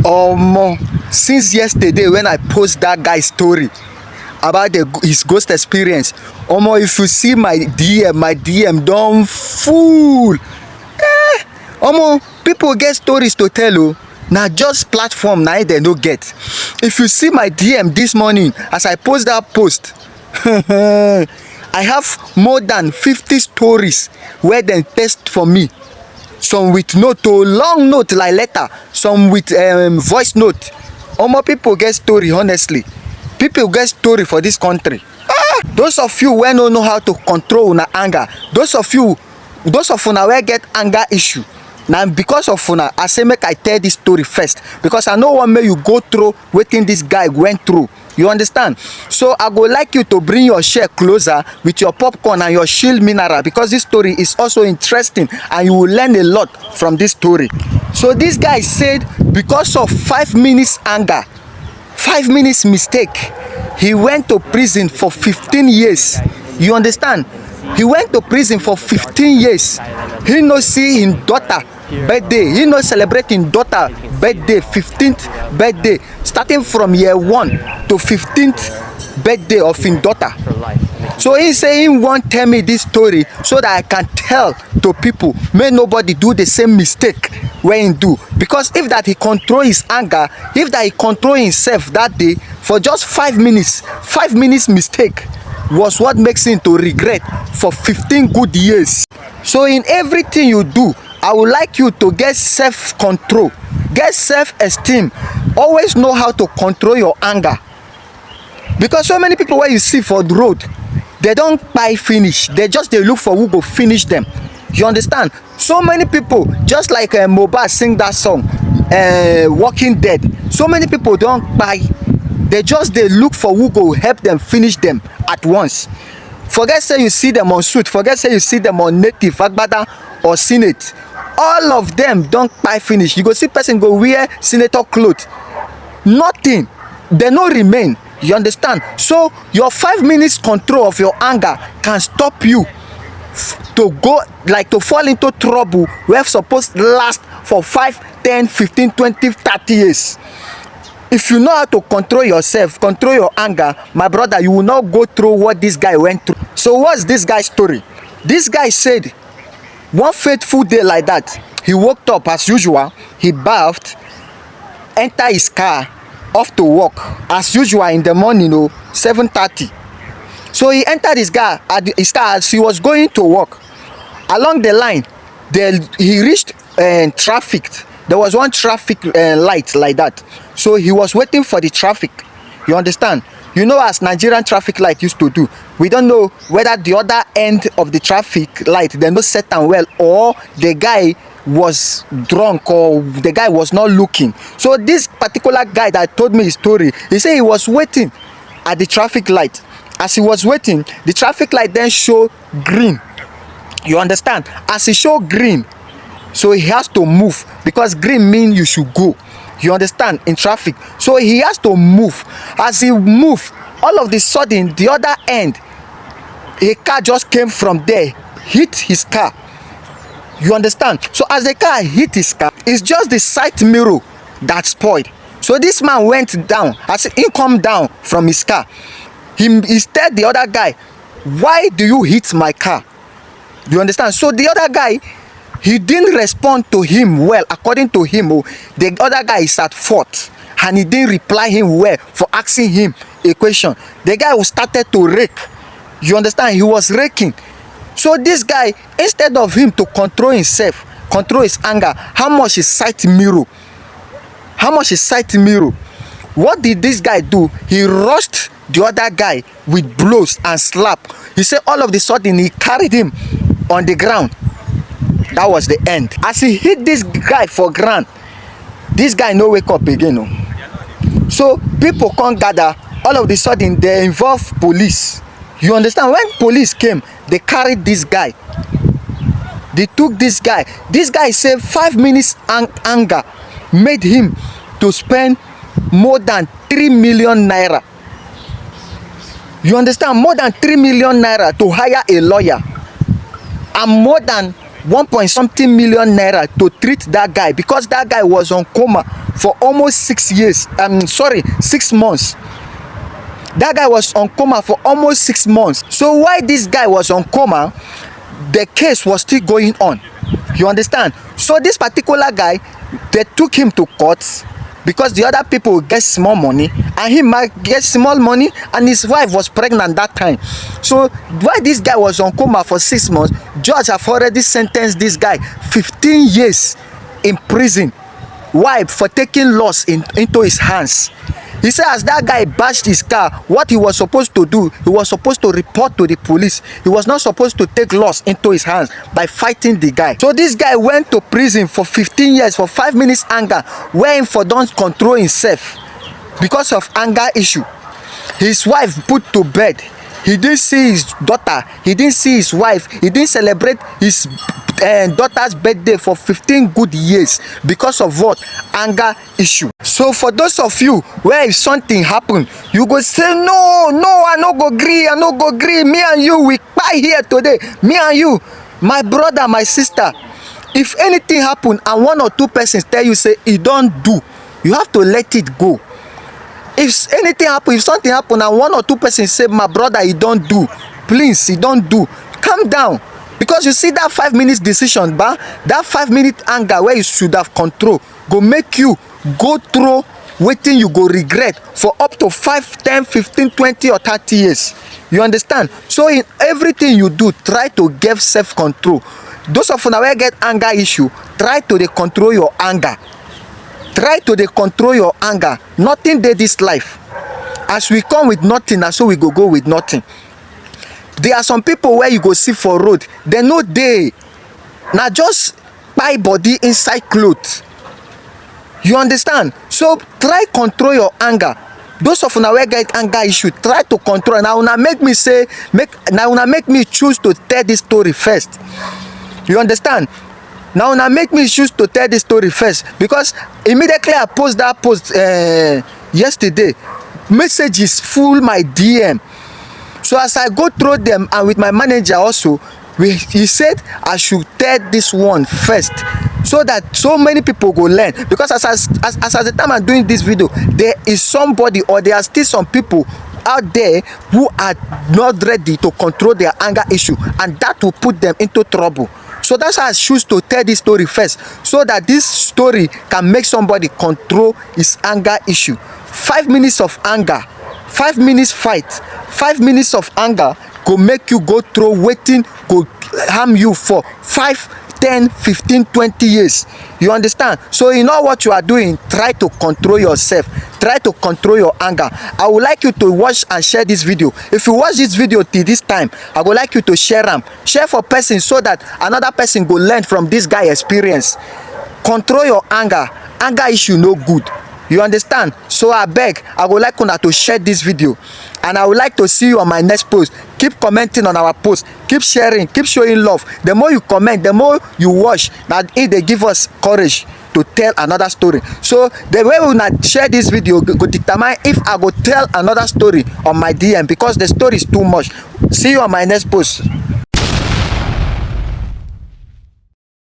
Since yesterday when I post that guy's story about his ghost experience, if you see my DM don't full. People get stories to tell. Now just platform now they no get. If you see my DM this morning as I post that post, I have more than 50 stories where they test for me. Some with note, long note like letter, some with voice note. People get story, honestly. People get story for this country. Those of you who don't know how to control una anger, those of una where get anger issue. Now because of una, I say make I tell this story first, because I know one may you go through wetin this guy went through. You understand? So I go like you to bring your chair closer with your popcorn and your shield mineral, because this story is also interesting and you will learn a lot from this story. So this guy said because of 5 minutes anger, 5 minutes mistake, he went to prison for 15 years. You understand? He went to prison for 15 years. He no see his daughter birthday. He no celebrate his daughter birthday, 15th birthday, starting from year 1 to 15th birthday of his daughter. So he say he won't tell me this story so that I can tell to people, may nobody do the same mistake when he do. Because if that he control his anger, if that he control himself that day for just 5 minutes, 5 minutes mistake was what makes him to regret for 15 good years. So in everything you do, I would like you to get self-control, get self-esteem. Always know how to control your anger. Because so many people where you see for the road, they don't buy finish. They look for who go finish them. You understand? So many people, just like Mobile sing that song, Walking Dead. So many people don't buy. They look for who go help them finish them at once. Forget say you see them on suit. Forget say you see them on native, agbada or senate. All of them don't buy finish. You go see person go wear senator clothes. Nothing. They no remain. You understand? So your 5 minutes control of your anger can stop you to go like to fall into trouble where supposed to last for 5, 10, 15, 20, 30 years. If you know how to control yourself, control your anger, my brother, you will not go through what this guy went through. So what's this guy's story? This guy said one fateful day like that, he woke up as usual, he bathed, enter his car, off to work as usual in the morning, 7:30. So he entered his car as he was going to work. Along the line, he reached traffic. There was one traffic light like that. So he was waiting for the traffic. You understand? You know, as Nigerian traffic light used to do, we don't know whether the other end of the traffic light they no set them well, or the guy was drunk, or the guy was not looking. So this particular guy that told me his story, he said he was waiting at the traffic light. As he was waiting, the traffic light then showed green. You understand? As he showed green, so he has to move, because green means you should go. You understand? In traffic. So he has to move. As he moved, all of the sudden, the other end, a car just came from there, hit his car. You understand? So as the car hit his car, it's just the side mirror that spoiled. So this man went down. As he come down from his car, he told the other guy, why do you hit my car? You understand? So the other guy, he didn't respond to him well. According to him, the other guy is at fault, and he didn't reply him well for asking him a question. The guy started to rake. You understand? He was raking. So this guy, instead of him to control himself, control his anger, how much is side mirror? How much is side mirror? What did this guy do? He rushed the other guy with blows and slap. He said all of a sudden he carried him on the ground. That was the end. As he hit this guy for ground, this guy no wake up again. So people can't gather. All of a sudden they involve police. You understand? When police came, they carried this guy. They took this guy. This guy said 5 minutes anger made him to spend more than 3 million naira. You understand? More than 3 million naira to hire a lawyer, and more than 1 point something million naira to treat that guy, because that guy was on coma for almost 6 years. Sorry, 6 months. That guy was on coma for almost 6 months. So while this guy was on coma, the case was still going on. You understand? So this particular guy, they took him to court because the other people get small money and he might get small money, and his wife was pregnant that time. So while this guy was on coma for 6 months, judge have already sentenced this guy 15 years in prison. Why? For taking laws into his hands. He said as that guy bashed his car, what he was supposed to do, he was supposed to report to the police. He was not supposed to take laws into his hands by fighting the guy. So this guy went to prison for 15 years for 5 minutes anger, where him for don't control himself because of anger issue. His wife put to bed. He didn't see his daughter. He didn't see his wife. He didn't celebrate his daughter's birthday for 15 good years because of what? Anger issue. So for those of you where if something happen, you go say no, I no go gree. Me and you, we buy here today. Me and you, my brother, my sister. If anything happen and 1 or 2 persons tell you say e don't do, you have to let it go. If anything happen, if something happen and 1 or 2 persons say my brother he don't do, please he don't do, calm down. Because you see that 5 minutes decision, but that 5 minute anger where you should have control go make you go through wetin you go regret for up to 5, 10, 15, 20 or 30 years. You understand? So in everything you do, try to get self-control. Those of una wey get anger issue, try to dey control your anger. Try to dey control your anger. Nothing dey this life. As we come with nothing, na so we go with nothing. There are some people where you go see for road, they no dey, na just buy body inside cloth. You understand? So try control your anger. Those of una wey get anger issue, try to control. Now una make me say, make me choose to tell this story first. You understand? Now una make me choose to tell this story first, because immediately I post that post yesterday, messages full my DM. So as I go through them, and with my manager also, he said I should tell this one first, so that so many people go learn. Because as the time I'm doing this video, there is somebody, or there are still some people out there who are not ready to control their anger issue, and that will put them into trouble. So that's why I choose to tell this story first, so that this story can make somebody control his anger issue. 5 minutes of anger, 5 minutes fight, 5 minutes of anger go make you go through waiting, go harm you for 5, 10, 15, 20 years. You understand? So you know what you are doing, try to control yourself. Try to control your anger. I would like you to watch and share this video. If you watch this video till this time, I would like you to share them. Share for person, so that another person go learn from this guy experience. Control your anger. Anger issue no good. You understand? So I beg, I would like una to share this video, and I would like to see you on my next post. Keep commenting on our post, keep sharing, keep showing love. The more you comment, the more you watch, that it they give us courage to tell another story. So the way we not share this video go determine if I go tell another story on my DM, because the story is too much. See you on my next post.